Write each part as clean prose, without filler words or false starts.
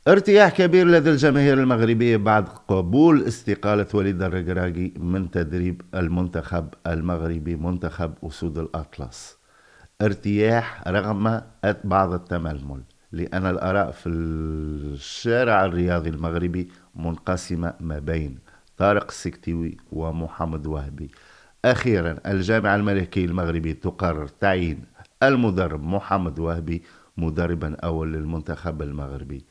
ارتياح كبير لدى الجماهير المغربية بعد قبول استقالة وليد الركراكي من تدريب المنتخب المغربي منتخب أسود الأطلس. ارتياح رغم بعض التململ، لأن الآراء في الشارع الرياضي المغربي منقسمة ما بين طارق السكتيوي ومحمد وهبي. أخيرا الجامعة الملكية المغربي تقرر تعيين المدرب محمد وهبي مدربا أول للمنتخب المغربي.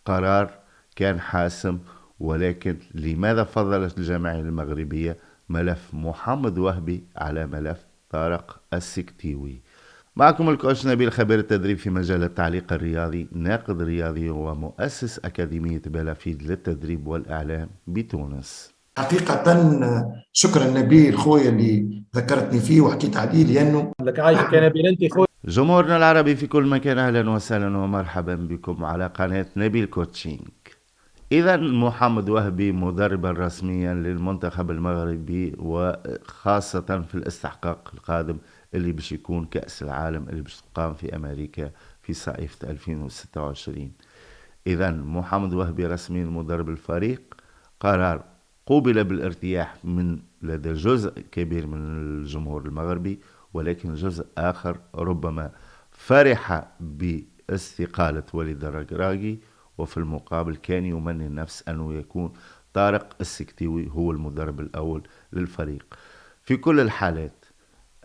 قرار كان حاسم، ولكن لماذا فضلت الجماهير المغربية ملف محمد وهبي على ملف طارق السكتيوي؟ معكم الكوتش نبيل، خبير التدريب في مجال التعليق الرياضي، ناقد رياضي ومؤسس أكاديمية بلافيد للتدريب والإعلام بتونس. حقيقة شكرا نبيل خويا اللي ذكرتني فيه وحكيت عليه لأنه لك عايشك يا نبيل انت خويا. جمهورنا العربي في كل مكان، أهلا وسهلا ومرحبا بكم على قناة نبيل كوتشينج. إذا محمد وهبي مدربا رسميا للمنتخب المغربي، وخاصة في الاستحقاق القادم اللي باش يكون كأس العالم اللي باش تقام في أمريكا في صيف 2026. إذا محمد وهبي رسميا مدرب الفريق. قرار قوبل بالارتياح من لدى جزء كبير من الجمهور المغربي، ولكن جزء آخر ربما فرح باستقالة وليد الركراكي، وفي المقابل كان يمني النفس أنه يكون طارق السكتيوي هو المدرب الأول للفريق. في كل الحالات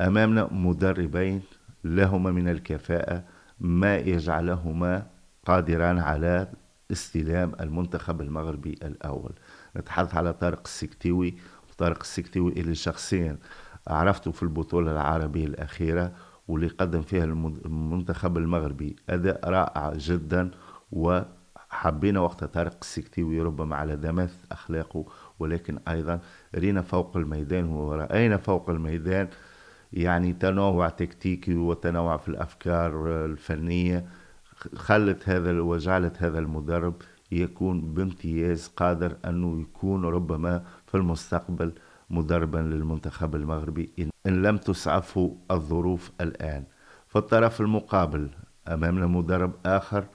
أمامنا مدربين لهما من الكفاءة ما يجعلهما قادران على استلام المنتخب المغربي الأول. نتحدث على طارق السكتيوي. طارق السكتيوي اللي شخصيا عرفته في البطولة العربية الأخيرة، واللي قدم فيها المنتخب المغربي أداء رائع جدا، وحبينا وقت طارق السكتيوي ربما على دمث أخلاقه، ولكن أيضا رينا فوق الميدان ورأينا فوق الميدان يعني تنوع تكتيكي وتنوع في الأفكار الفنية، خلت هذا وجعلت هذا المدرب يكون بامتياز قادر أنه يكون ربما في المستقبل مدربا للمنتخب المغربي إن لم تسعفه الظروف الآن. في الطرف المقابل أمامنا مدرب آخر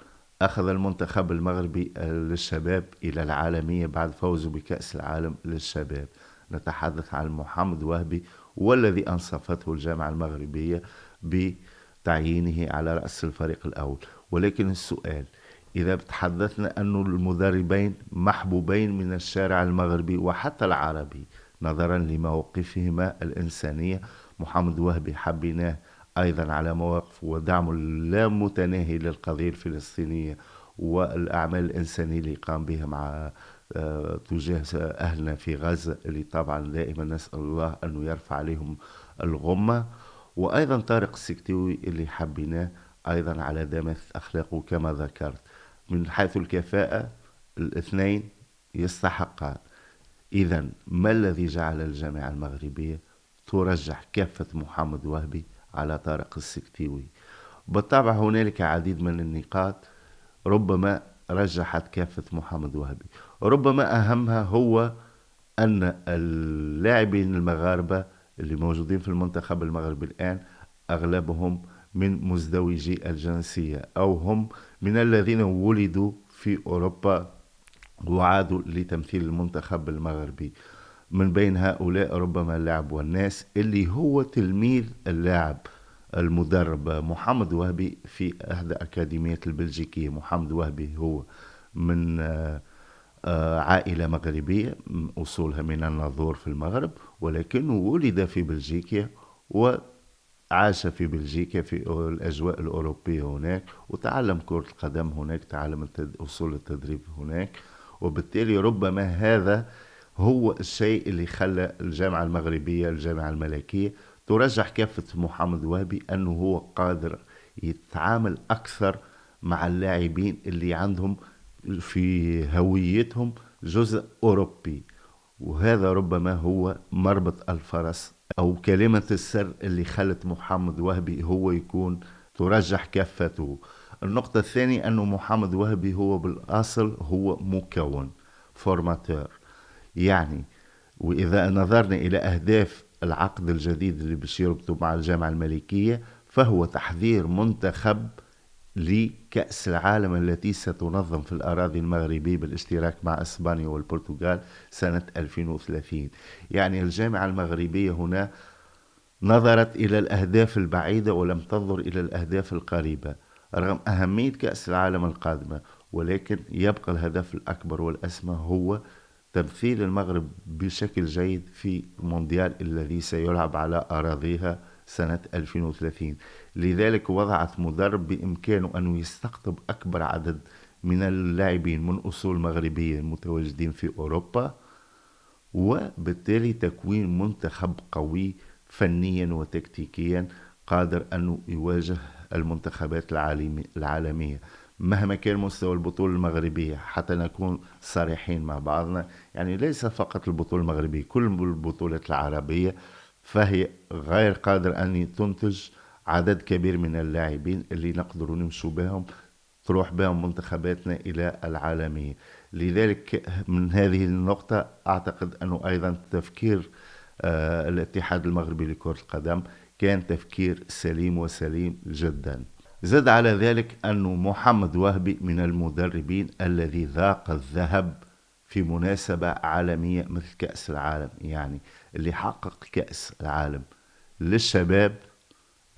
أخذ المنتخب المغربي للشباب إلى العالمية بعد فوزه بكأس العالم للشباب. نتحدث عن محمد وهبي، والذي أنصفته الجامعة المغربية بتعيينه على رأس الفريق الأول. ولكن السؤال، إذا تحدثنا أن المدربين محبوبين من الشارع المغربي وحتى العربي نظرا لمواقفهما الإنسانية، محمد وهبي حبيناه أيضا على مواقف ودعم لا متناهي للقضية الفلسطينية والأعمال الإنسانية اللي قام بها مع تجاه أهلنا في غزة، اللي طبعا دائما نسأل الله أنه يرفع عليهم الغمة. وأيضا طارق السكتوي اللي حبيناه أيضا على دمث أخلاقه كما ذكرت. من حيث الكفاءة الاثنين يستحقان. إذا ما الذي جعل الجامعة المغربية ترجح كافة محمد وهبي على طارق السكتيوي؟ بالطبع هنالك عديد من النقاط ربما رجحت كافة محمد وهبي. ربما أهمها هو أن اللاعبين المغاربة اللي موجودين في المنتخب المغربي الآن أغلبهم من مزدوجي الجنسية، أو هم من الذين ولدوا في أوروبا وعادوا لتمثيل المنتخب المغربي. من بين هؤلاء ربما اللاعب والناس اللي هو تلميذ اللاعب المدرب محمد وهبي في إحدى أكاديمية البلجيكية. محمد وهبي هو من عائلة مغربية أصولها من الناظور في المغرب، ولكنه ولد في بلجيكا وعاش في بلجيكا في الأجواء الأوروبية هناك، وتعلم كرة القدم هناك، تعلم أصول التدريب هناك. وبالتالي ربما هذا هو الشيء اللي خلى الجامعة المغربية الجامعة الملكية ترجح كافة محمد وهبي أنه هو قادر يتعامل أكثر مع اللاعبين اللي عندهم في هويتهم جزء أوروبي. وهذا ربما هو مربط الفرس أو كلمة السر اللي خلت محمد وهبي هو يكون ترجح كفته. النقطة الثانية أنه محمد وهبي هو بالأصل هو مكون فورماتور يعني. وإذا نظرنا إلى أهداف العقد الجديد اللي باش يربطه مع الجامعة الملكية، فهو تحضير منتخب لكأس العالم التي ستنظم في الأراضي المغربية بالاشتراك مع إسبانيا والبرتغال سنة 2030. يعني الجامعة المغربية هنا نظرت إلى الأهداف البعيدة ولم تنظر إلى الأهداف القريبة رغم أهمية كأس العالم القادمة، ولكن يبقى الهدف الأكبر والأسمى هو تمثيل المغرب بشكل جيد في مونديال الذي سيلعب على أراضيها سنة 2030. لذلك وضعت مدرب بإمكانه أن يستقطب أكبر عدد من اللاعبين من أصول مغربية متواجدين في أوروبا، وبالتالي تكوين منتخب قوي فنيا وتكتيكيا قادر أن يواجه المنتخبات العالمية مهما كان مستوى البطولة المغربية. حتى نكون صريحين مع بعضنا، يعني ليس فقط البطولة المغربية، كل البطولات العربية فهي غير قادر أن تنتج عدد كبير من اللاعبين اللي نقدر نمشوا بهم تروح بهم منتخباتنا إلى العالمية. لذلك من هذه النقطة أعتقد أنه أيضا تفكير الاتحاد المغربي لكرة القدم كان تفكير سليم وسليم جدا. زد على ذلك أن محمد وهبي من المدربين الذي ذاق الذهب في مناسبة عالمية مثل كأس العالم، يعني اللي حقق كأس العالم للشباب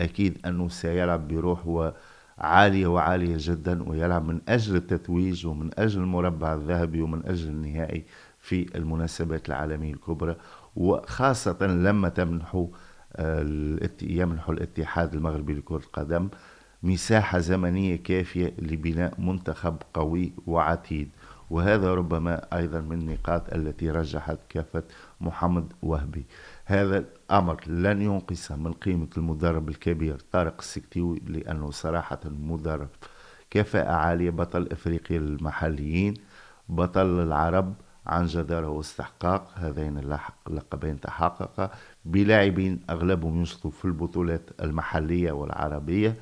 أكيد أنه سيلعب بروح عالية وعالية جدا، ويلعب من أجل التتويج ومن أجل المربع الذهبي ومن أجل النهائي في المناسبات العالمية الكبرى. وخاصة لما يمنحوا الاتحاد المغربي لكرة القدم مساحة زمنية كافية لبناء منتخب قوي وعتيد. وهذا ربما أيضا من النقاط التي رجحت كافة محمد وهبي. هذا الأمر لن ينقص من قيمة المدرب الكبير طارق السكتيوي، لأنه صراحة مدرب كفاءة عالية، بطل إفريقيا المحليين، بطل العرب عن جدارة واستحقاق، هذين اللقبين تحقق بلاعبين أغلبهم يشطوا في البطولات المحلية والعربية.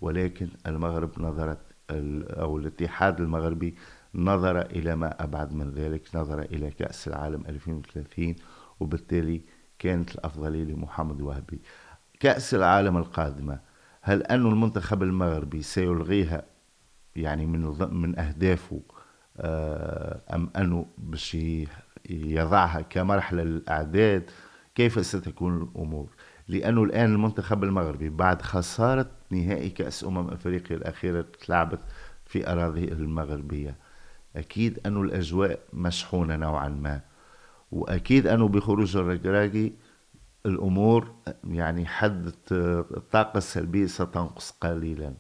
ولكن المغرب نظرت أو الاتحاد المغربي نظر إلى ما أبعد من ذلك، نظر إلى كأس العالم 2030، وبالتالي كانت الأفضلية لمحمد وهبي. كأس العالم القادمة، هل أن المنتخب المغربي سيلغيها يعني من أهدافه أم أنه باش يضعها كمرحلة للأعداد؟ كيف ستكون الأمور؟ لأنه الآن المنتخب المغربي بعد خسارة نهائي كأس أفريقيا الأخيرة تلعبت في أراضي المغربية، أكيد أن الأجواء مشحونة نوعا ما، وأكيد أنه بخروج الركراكي الأمور يعني حد الطاقة السلبية ستنقص قليلا.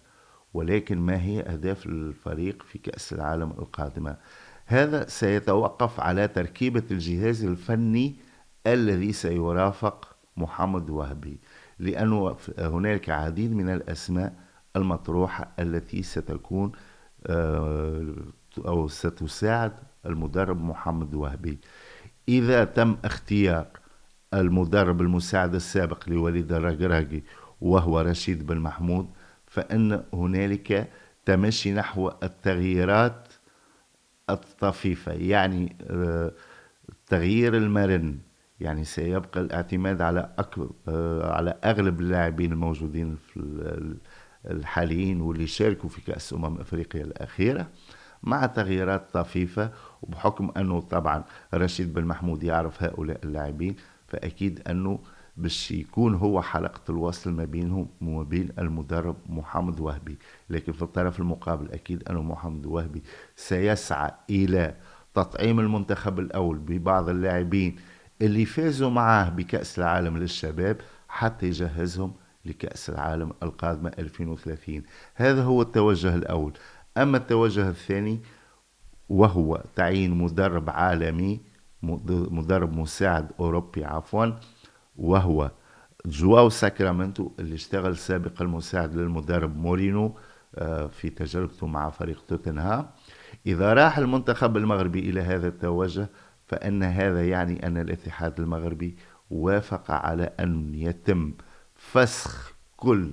ولكن ما هي أهداف الفريق في كأس العالم القادمة؟ هذا سيتوقف على تركيبة الجهاز الفني الذي سيرافق محمد وهبي، لأنه هناك عديد من الأسماء المطروحة التي ستكون أو ستساعد المدرب محمد وهبي. إذا تم اختيار المدرب المساعد السابق لوليد الركراكي وهو رشيد بن محمود، فإن هنالك تمشي نحو التغييرات الطفيفة، يعني التغيير المرن. يعني سيبقى الاعتماد على على أغلب اللاعبين الموجودين في الحاليين واللي شاركوا في كأس أفريقيا الأخيرة، مع تغييرات طفيفة. وبحكم أنه طبعا رشيد بن محمود يعرف هؤلاء اللاعبين، فأكيد أنه باش يكون هو حلقة الوصل ما بينهم وما بين المدرب محمد وهبي. لكن في الطرف المقابل أكيد أنه محمد وهبي سيسعى إلى تطعيم المنتخب الأول ببعض اللاعبين اللي فازوا معه بكأس العالم للشباب حتى يجهزهم لكأس العالم القادمة 2030. هذا هو التوجه الأول. أما التوجه الثاني وهو تعيين مدرب عالمي، مدرب مساعد أوروبي عفوا، وهو جواو ساكرامنتو اللي اشتغل سابقا المساعد للمدرب مورينو في تجربته مع فريق توتنهام. إذا راح المنتخب المغربي إلى هذا التوجه، فإن هذا يعني أن الاتحاد المغربي وافق على أن يتم فسخ كل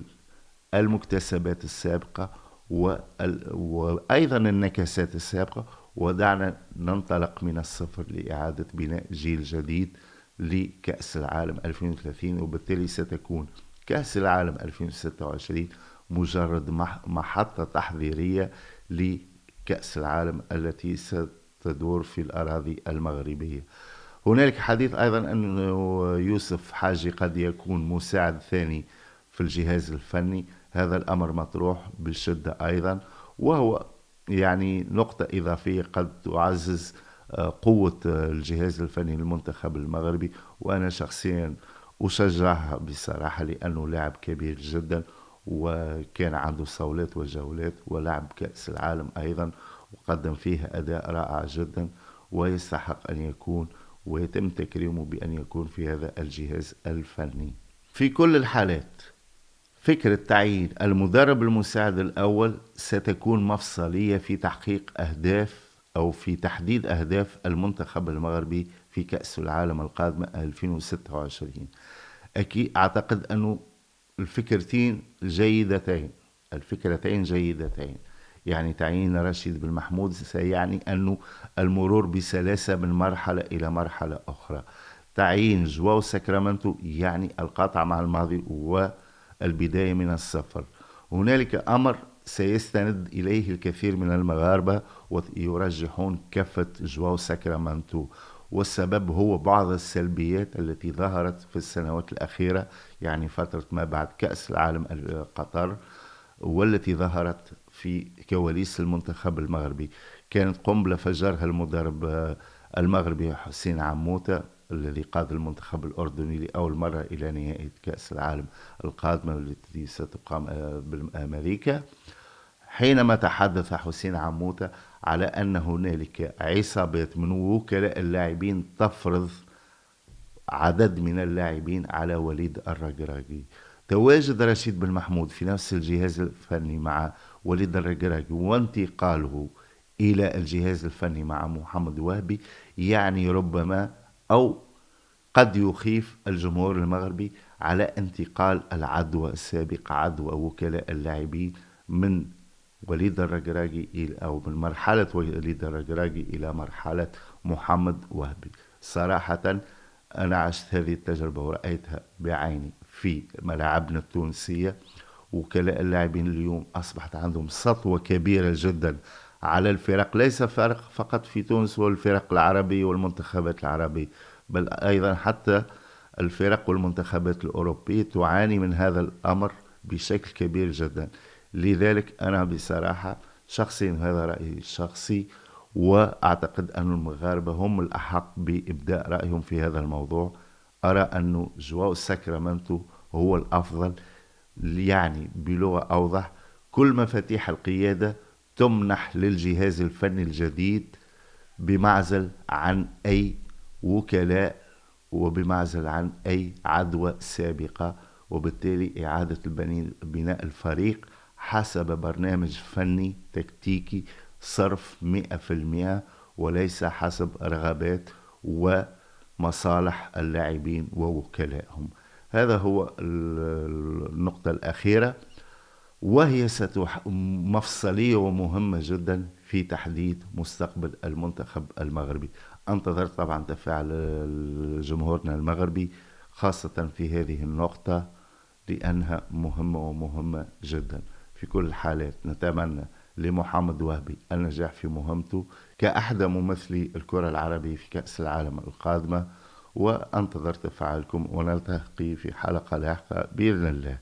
المكتسبات السابقة وأيضا النكسات السابقة، ودعنا ننطلق من الصفر لإعادة بناء جيل جديد لكأس العالم 2030. وبالتالي ستكون كأس العالم 2026 مجرد محطة تحضيرية لكأس العالم التي ستدور في الأراضي المغربية. هنالك حديث أيضا أن يوسف حاجي قد يكون مساعد ثاني في الجهاز الفني. هذا الأمر مطروح بشدة أيضا، وهو يعني نقطة إضافية قد تعزز قوة الجهاز الفني للمنتخب المغربي. وأنا شخصيا أشجعها بصراحة، لأنه لاعب كبير جدا، وكان عنده صولات وجولات، ولعب كأس العالم أيضا وقدم فيها أداء رائع جدا، ويستحق أن يكون ويتم تكريمه بأن يكون في هذا الجهاز الفني. في كل الحالات فكرة تعيين المدرب المساعد الأول ستكون مفصلية في تحقيق أهداف أو في تحديد أهداف المنتخب المغربي في كأس العالم القادمة 2026. أكيد أعتقد أن الفكرتين جيدتين، الفكرتين جيدتين. يعني تعيين رشيد بن محمود سيعني أنه المرور بسلاسة من مرحلة إلى مرحلة أخرى. تعيين جواو ساكرامنتو يعني القطع مع الماضي والبداية من الصفر. هنالك أمر سيستند إليه الكثير من المغاربة ويرجحون كفة جواو ساكرامنتو، والسبب هو بعض السلبيات التي ظهرت في السنوات الأخيرة، يعني فترة ما بعد كأس العالم قطر، والتي ظهرت في كواليس المنتخب المغربي. كانت قنبلة فجرها المدرب المغربي حسين عموتة، الذي قاد المنتخب الأردني لأول مرة إلى نهائي كأس العالم القادمة التي ستقام بأمريكا، حينما تحدث حسين عموتة على أن هنالك عصابات من وكلاء اللاعبين تفرض عدد من اللاعبين على وليد الركراكي. تواجد رشيد بن محمود في نفس الجهاز الفني مع وليد الركراكي وانتقاله إلى الجهاز الفني مع محمد وهبي يعني ربما أو قد يخيف الجمهور المغربي على انتقال العدوى السابقة، عدوى وكلاء اللاعبين من وليد الركراكي أو من مرحلة وليد الركراكي إلى مرحلة محمد وهبي. صراحة أنا عشت هذه التجربة ورأيتها بعيني في ملاعبنا التونسية. وكلاء اللاعبين اليوم أصبحت عندهم سطوة كبيرة جدا على الفرق، ليس فرق فقط في تونس والفرق العربية والمنتخبات العربية، بل أيضا حتى الفرق والمنتخبات الأوروبية تعاني من هذا الأمر بشكل كبير جدا. لذلك أنا بصراحة شخصيا، هذا رأيي الشخصي، وأعتقد أن المغاربة هم الأحق بإبداء رأيهم في هذا الموضوع. أرى أن جواو ساكرامنتو هو الأفضل، يعني بلغة أوضح كل مفاتيح القيادة تمنح للجهاز الفني الجديد بمعزل عن أي وكلاء وبمعزل عن أي عدوى سابقة، وبالتالي إعادة بناء الفريق حسب برنامج فني تكتيكي صرف 100%، وليس حسب رغبات ومصالح اللاعبين ووكلائهم. هذا هو النقطة الأخيرة، وهي مفصلية ومهمة جدا في تحديد مستقبل المنتخب المغربي. انتظر طبعا تفاعل جمهورنا المغربي خاصة في هذه النقطة، لأنها مهمة ومهمة جدا. في كل الحالات نتمنى لمحمد وهبي النجاح في مهمته كأحدى ممثلي الكرة العربية في كأس العالم القادمة، وانتظر تفاعلكم ونلتقي في حلقة لاحقة بإذن الله.